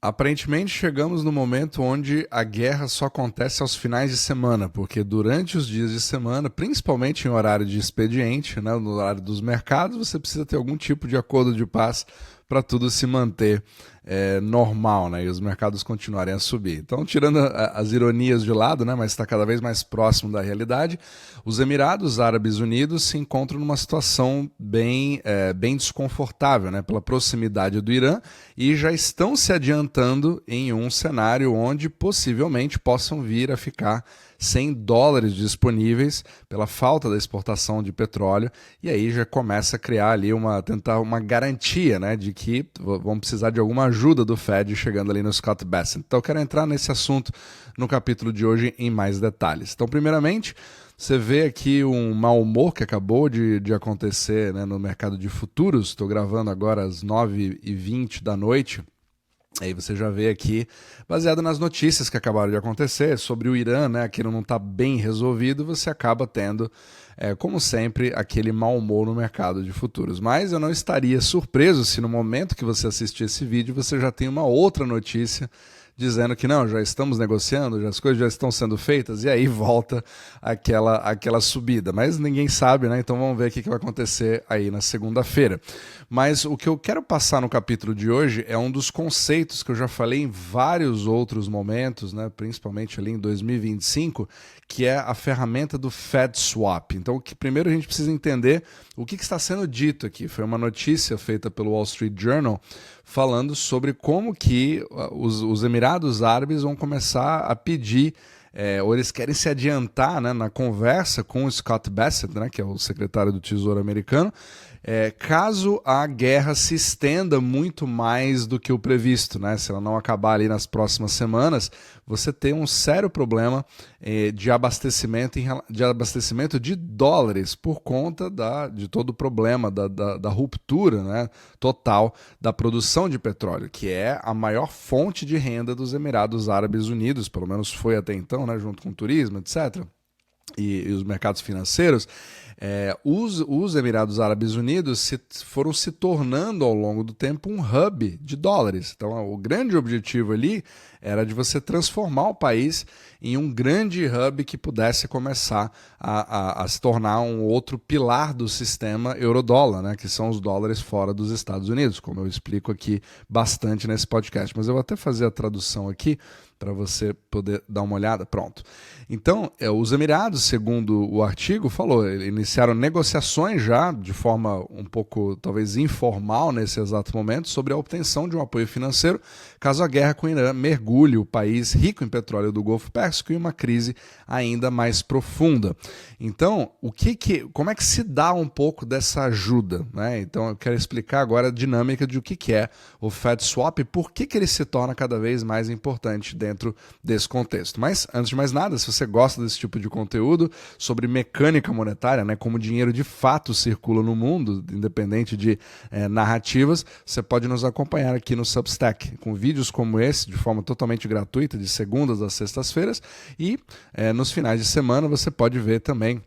Aparentemente chegamos no momento onde a guerra só acontece aos finais de semana, porque durante os dias de semana, principalmente em horário de expediente, né, no horário dos mercados, você precisa ter algum tipo de acordo de paz para tudo se manter normal, né, e os mercados continuarem a subir. Então, tirando as ironias de lado, né, mas está cada vez mais próximo da realidade, os Emirados Árabes Unidos se encontram numa situação bem desconfortável, né, pela proximidade do Irã, e já estão se adiantando em um cenário onde possivelmente possam vir a ficar sem dólares disponíveis pela falta da exportação de petróleo, e aí já começa a criar ali tentar uma garantia, né, de que vão precisar de alguma ajuda do Fed chegando ali no Scott Bessent. Então eu quero entrar nesse assunto no capítulo de hoje em mais detalhes. Então, primeiramente, você vê aqui um mau humor que acabou de acontecer, né, no mercado de futuros. Estou gravando agora às 9h20 da noite. Aí você já vê aqui, baseado nas notícias que acabaram de acontecer sobre o Irã, né, aquilo não está bem resolvido, você acaba tendo, como sempre, aquele mau humor no mercado de futuros. Mas eu não estaria surpreso se no momento que você assistir esse vídeo você já tem uma outra notícia dizendo que não, já estamos negociando, as coisas já estão sendo feitas, e aí volta aquela subida. Mas ninguém sabe, né? Então vamos ver o que vai acontecer aí na segunda-feira. Mas o que eu quero passar no capítulo de hoje é um dos conceitos que eu já falei em vários outros momentos, né? Principalmente ali em 2025, que é a ferramenta do Fed Swap. Então, primeiro a gente precisa entender o que está sendo dito aqui. Foi uma notícia feita pelo Wall Street Journal falando sobre como que os Emirados Árabes vão começar a pedir, ou eles querem se adiantar, né, na conversa com o Scott Bessent, né, que é o secretário do Tesouro americano, caso a guerra se estenda muito mais do que o previsto, né? Se ela não acabar ali nas próximas semanas, você tem um sério problema de abastecimento de dólares por conta de todo o problema da ruptura, né, total da produção de petróleo, que é a maior fonte de renda dos Emirados Árabes Unidos, pelo menos foi até então, né, junto com o turismo, etc., e os mercados financeiros. Os Emirados Árabes Unidos foram se tornando ao longo do tempo um hub de dólares. Então, o grande objetivo ali era de você transformar o país em um grande hub que pudesse começar a se tornar um outro pilar do sistema euro-dólar, né, que são os dólares fora dos Estados Unidos, como eu explico aqui bastante nesse podcast. Mas eu vou até fazer a tradução aqui para você poder dar uma olhada. Pronto. Então, os Emirados, segundo o artigo, iniciaram negociações já, de forma um pouco, talvez, informal nesse exato momento, sobre a obtenção de um apoio financeiro, caso a guerra com o Irã mergulhe o país rico em petróleo do Golfo Pérsico em uma crise ainda mais profunda. Então, como é que se dá um pouco dessa ajuda, né? Então, eu quero explicar agora a dinâmica de o que é o Fed Swap e por que ele se torna cada vez mais importante dentro desse contexto. Mas, antes de mais nada, se você gosta desse tipo de conteúdo sobre mecânica monetária, né, como o dinheiro de fato circula no mundo, independente de narrativas, você pode nos acompanhar aqui no Substack, com vídeos como esse, de forma totalmente gratuita, de segundas às sextas-feiras, e nos finais de semana você pode ver também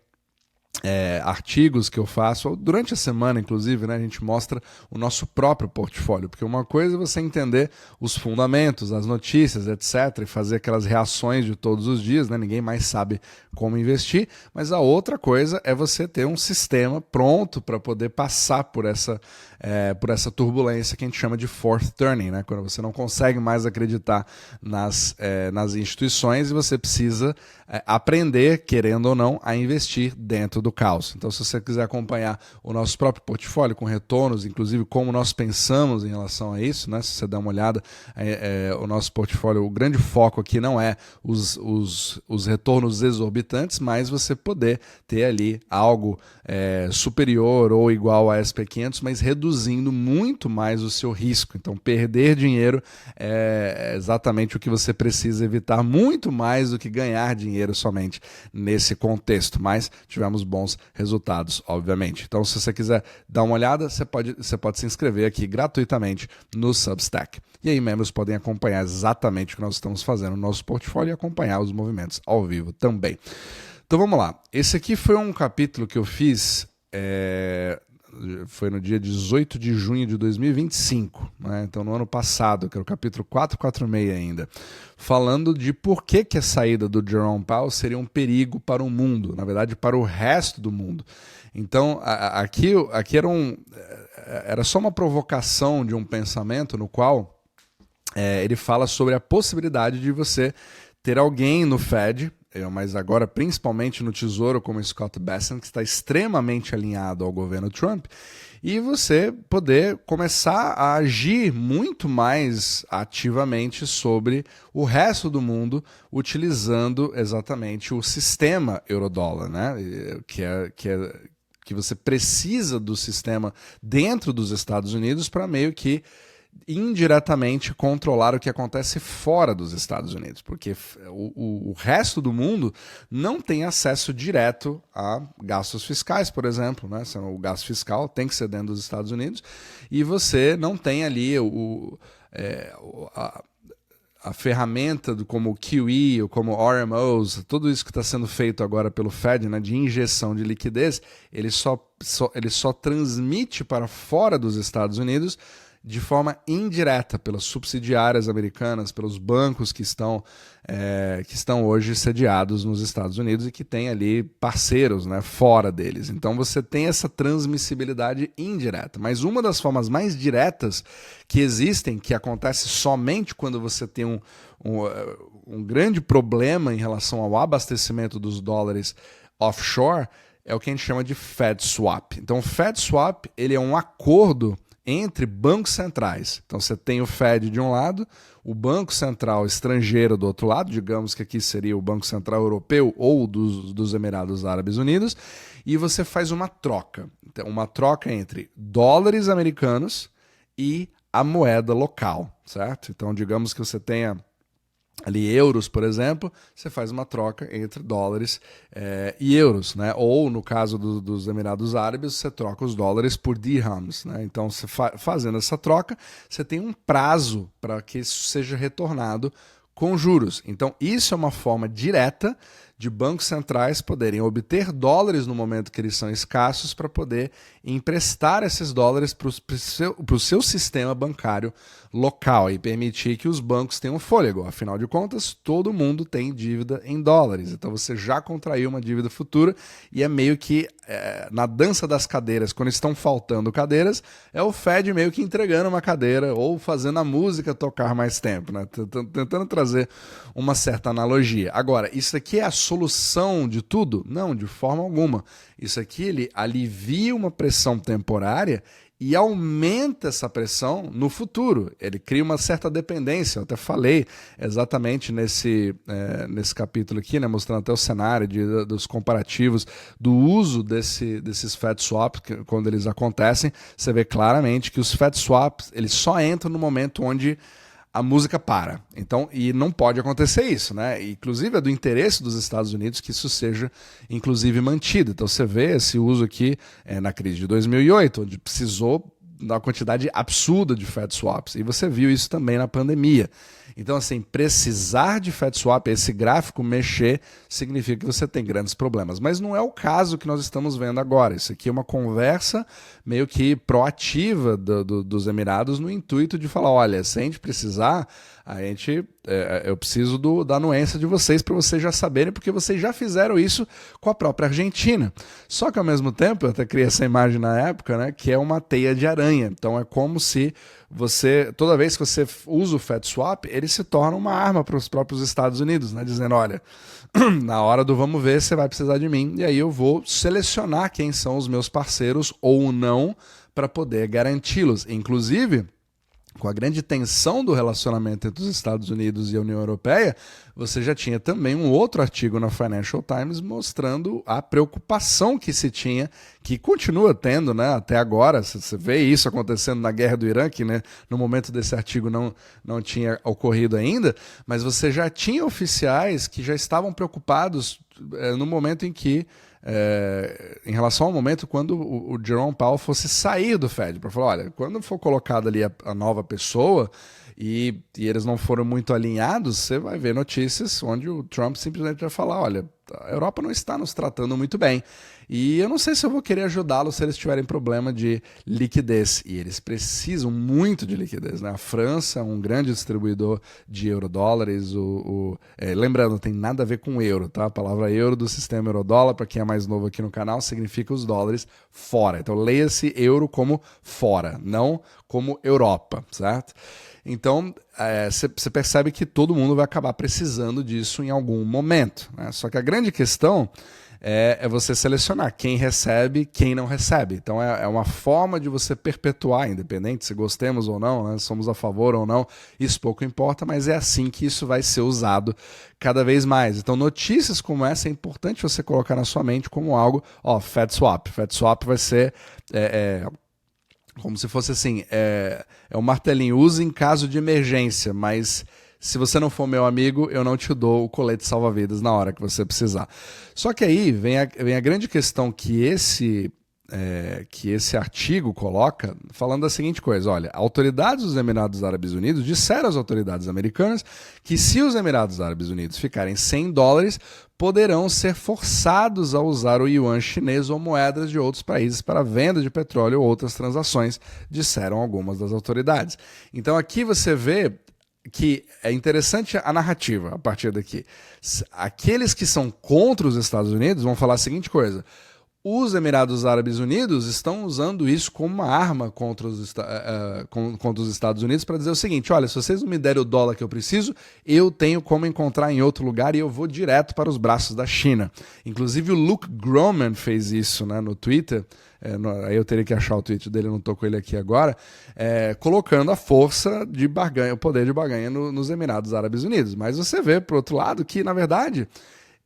artigos que eu faço, durante a semana inclusive, né, a gente mostra o nosso próprio portfólio, porque uma coisa é você entender os fundamentos, as notícias, etc, e fazer aquelas reações de todos os dias, né, ninguém mais sabe como investir, mas a outra coisa é você ter um sistema pronto para poder passar por essa turbulência que a gente chama de fourth turning, né, quando você não consegue mais acreditar nas instituições e você precisa aprender, querendo ou não, a investir dentro do caos. Então, se você quiser acompanhar o nosso próprio portfólio com retornos, inclusive como nós pensamos em relação a isso, né? Se você der uma olhada, o nosso portfólio, o grande foco aqui não é os retornos exorbitantes, mas você poder ter ali algo superior ou igual a SP500, mas reduzindo muito mais o seu risco. Então, perder dinheiro é exatamente o que você precisa evitar, muito mais do que ganhar dinheiro somente nesse contexto, mas tivemos bons resultados, obviamente. Então, se você quiser dar uma olhada, você pode se inscrever aqui gratuitamente no Substack. E aí, membros podem acompanhar exatamente o que nós estamos fazendo no nosso portfólio e acompanhar os movimentos ao vivo também. Então, vamos lá. Esse aqui foi um capítulo que eu fiz foi no dia 18 de junho de 2025, né? Então no ano passado, que era o capítulo 446 ainda, falando de por que a saída do Jerome Powell seria um perigo para o mundo, na verdade para o resto do mundo. Então aqui era só uma provocação de um pensamento no qual ele fala sobre a possibilidade de você ter alguém no Fed, mas agora principalmente no Tesouro, como Scott Bessent, que está extremamente alinhado ao governo Trump, e você poder começar a agir muito mais ativamente sobre o resto do mundo, utilizando exatamente o sistema eurodólar, né? Que você precisa do sistema dentro dos Estados Unidos para meio que indiretamente controlar o que acontece fora dos Estados Unidos, porque o resto do mundo não tem acesso direto a gastos fiscais, por exemplo, né? O gasto fiscal tem que ser dentro dos Estados Unidos e você não tem ali a ferramenta como o QE ou como RMOs, tudo isso que está sendo feito agora pelo Fed, né, de injeção de liquidez, ele só transmite para fora dos Estados Unidos de forma indireta pelas subsidiárias americanas, pelos bancos que estão hoje sediados nos Estados Unidos e que têm ali parceiros, né, fora deles. Então você tem essa transmissibilidade indireta. Mas uma das formas mais diretas que existem, que acontece somente quando você tem um grande problema em relação ao abastecimento dos dólares offshore, é o que a gente chama de Fed Swap. Então o Fed Swap ele é um acordo entre bancos centrais. Então você tem o Fed de um lado, o Banco Central estrangeiro do outro lado, digamos que aqui seria o Banco Central Europeu ou dos Emirados Árabes Unidos, e você faz uma troca. Então, uma troca entre dólares americanos e a moeda local, certo? Então digamos que você tenha ali euros, por exemplo, você faz uma troca entre dólares e euros, né? Ou no caso dos Emirados Árabes, você troca os dólares por dirhams, né? Então, você fazendo essa troca, você tem um prazo para que isso seja retornado com juros. Então, isso é uma forma direta de bancos centrais poderem obter dólares no momento que eles são escassos para poder emprestar esses dólares para o seu sistema bancário local e permitir que os bancos tenham fôlego. Afinal de contas, todo mundo tem dívida em dólares. Então você já contraiu uma dívida futura e é meio que na dança das cadeiras, quando estão faltando cadeiras, é o Fed meio que entregando uma cadeira ou fazendo a música tocar mais tempo, né? Tentando trazer uma certa analogia. Agora, isso aqui é a solução de tudo? Não, de forma alguma. Isso aqui ele alivia uma pressão temporária e aumenta essa pressão no futuro. Ele cria uma certa dependência. Eu até falei exatamente nesse capítulo aqui, né, mostrando até o cenário dos comparativos do uso desses Fed Swaps, quando eles acontecem. Você vê claramente que os Fed Swaps eles só entram no momento onde a música para. Então, e não pode acontecer isso, né? Inclusive é do interesse dos Estados Unidos que isso seja, inclusive, mantido. Então você vê esse uso aqui na crise de 2008, onde precisou da quantidade absurda de Fed Swaps. E você viu isso também na pandemia. Então, assim, precisar de Fed Swap, esse gráfico mexer, significa que você tem grandes problemas. Mas não é o caso que nós estamos vendo agora. Isso aqui é uma conversa meio que proativa dos Emirados no intuito de falar, olha, se a gente precisar, eu preciso da anuência de vocês para vocês já saberem, porque vocês já fizeram isso com a própria Argentina. Só que ao mesmo tempo, eu até criei essa imagem na época, né, que é uma teia de aranha. Então é como se toda vez que você usa o Fed Swap, ele se torna uma arma para os próprios Estados Unidos, né, dizendo, olha, na hora do vamos ver, você vai precisar de mim, e aí eu vou selecionar quem são os meus parceiros ou não para poder garanti-los. Inclusive, com a grande tensão do relacionamento entre os Estados Unidos e a União Europeia, você já tinha também um outro artigo na Financial Times mostrando a preocupação que se tinha, que continua tendo, né, até agora. Você vê isso acontecendo na guerra do Irã, que, né, no momento desse artigo não tinha ocorrido ainda, mas você já tinha oficiais que já estavam preocupados no momento em que em relação ao momento quando o Jerome Powell fosse sair do Fed, para falar, olha, quando for colocada ali a nova pessoa e eles não foram muito alinhados, você vai ver notícias onde o Trump simplesmente vai falar, olha, a Europa não está nos tratando muito bem. E eu não sei se eu vou querer ajudá-los se eles tiverem problema de liquidez. E eles precisam muito de liquidez, né? A França é um grande distribuidor de eurodólares. Lembrando, não tem nada a ver com euro, tá? A palavra euro do sistema eurodólar, para quem é mais novo aqui no canal, significa os dólares fora. Então leia-se euro como fora, não como Europa, certo? Então, você percebe que todo mundo vai acabar precisando disso em algum momento, né? Só que a grande questão é você selecionar quem recebe, quem não recebe. Então é uma forma de você perpetuar, independente se gostemos ou não, né, somos a favor ou não, isso pouco importa, mas é assim que isso vai ser usado cada vez mais. Então notícias como essa é importante você colocar na sua mente como algo, Fed Swap. Fed Swap vai ser... como se fosse assim, um martelinho, use em caso de emergência, mas se você não for meu amigo, eu não te dou o colete salva-vidas na hora que você precisar. Só que aí vem a grande questão que esse artigo coloca, falando da seguinte coisa, olha, autoridades dos Emirados Árabes Unidos disseram às autoridades americanas que se os Emirados Árabes Unidos ficarem sem dólares, poderão ser forçados a usar o yuan chinês ou moedas de outros países para venda de petróleo ou outras transações, disseram algumas das autoridades. Então aqui você vê que é interessante a narrativa a partir daqui. Aqueles que são contra os Estados Unidos vão falar a seguinte coisa: os Emirados Árabes Unidos estão usando isso como uma arma contra os Estados Unidos para dizer o seguinte, olha, se vocês não me derem o dólar que eu preciso, eu tenho como encontrar em outro lugar e eu vou direto para os braços da China. Inclusive o Luke Gromen fez isso, né, no Twitter. Aí eu teria que achar o tweet dele, eu não estou com ele aqui agora, colocando a força de barganha, o poder de barganha nos Emirados Árabes Unidos. Mas você vê, por outro lado, que, na verdade,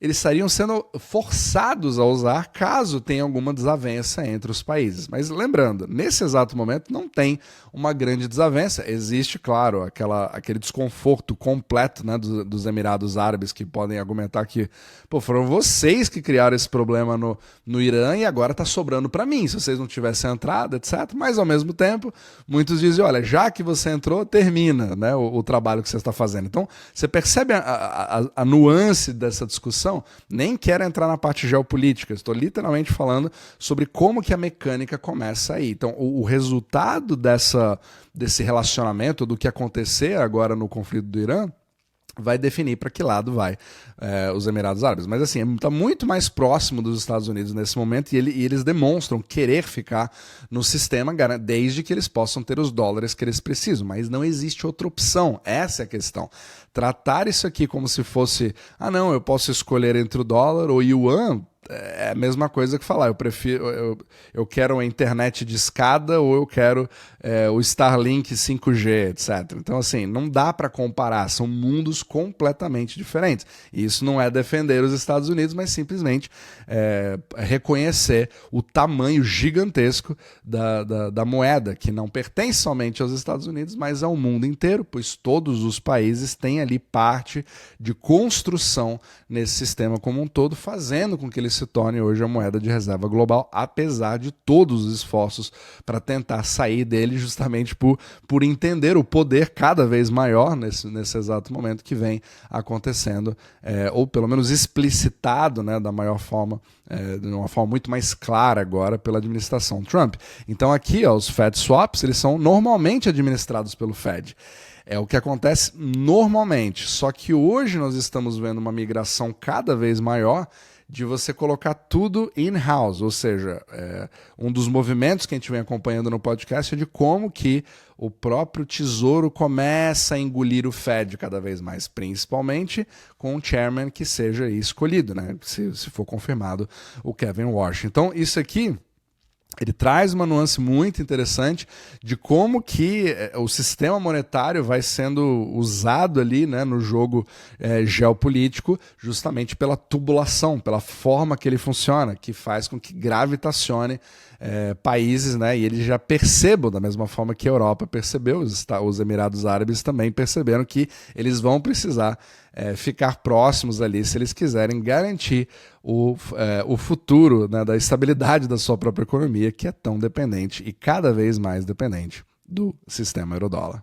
eles estariam sendo forçados a usar caso tenha alguma desavença entre os países. Mas lembrando, nesse exato momento não tem uma grande desavença. Existe, claro, aquele desconforto completo, né, dos Emirados Árabes, que podem argumentar que foram vocês que criaram esse problema no Irã e agora está sobrando para mim, se vocês não tivessem entrado, etc. Mas, ao mesmo tempo, muitos dizem, olha, já que você entrou, termina, né, o trabalho que você está fazendo. Então, você percebe a nuance dessa discussão? Nem quero entrar na parte geopolítica, estou literalmente falando sobre como que a mecânica começa aí. Então, o resultado desse relacionamento, do que acontecer agora no conflito do Irã, vai definir para que lado vai os Emirados Árabes. Mas assim, está muito mais próximo dos Estados Unidos nesse momento e eles demonstram querer ficar no sistema desde que eles possam ter os dólares que eles precisam. Mas não existe outra opção. Essa é a questão. Tratar isso aqui como se fosse, não, eu posso escolher entre o dólar ou o yuan, é a mesma coisa que falar, eu quero a internet de escada ou eu quero o Starlink 5G, etc. Então, assim, não dá para comparar, são mundos completamente diferentes. E isso não é defender os Estados Unidos, mas simplesmente reconhecer o tamanho gigantesco da moeda, que não pertence somente aos Estados Unidos, mas ao mundo inteiro, pois todos os países têm ali parte de construção nesse sistema como um todo, fazendo com que ele se torne hoje a moeda de reserva global, apesar de todos os esforços para tentar sair dele, justamente por entender o poder cada vez maior nesse exato momento que vem acontecendo, ou pelo menos explicitado, né, da maior forma, de uma forma muito mais clara agora pela administração Trump. Então aqui, os Fed Swaps, eles são normalmente administrados pelo Fed. É o que acontece normalmente, só que hoje nós estamos vendo uma migração cada vez maior de você colocar tudo in-house, ou seja, um dos movimentos que a gente vem acompanhando no podcast é de como que o próprio Tesouro começa a engolir o Fed cada vez mais, principalmente com um chairman que seja escolhido, né? Se for confirmado o Kevin Warsh. Então, isso aqui ele traz uma nuance muito interessante de como que o sistema monetário vai sendo usado ali, né, no jogo geopolítico, justamente pela tubulação, pela forma que ele funciona, que faz com que gravitacione países, né, e eles já percebam, da mesma forma que a Europa percebeu, os Emirados Árabes também perceberam que eles vão precisar ficar próximos ali se eles quiserem garantir o futuro, né, da estabilidade da sua própria economia, que é tão dependente e cada vez mais dependente do sistema eurodólar.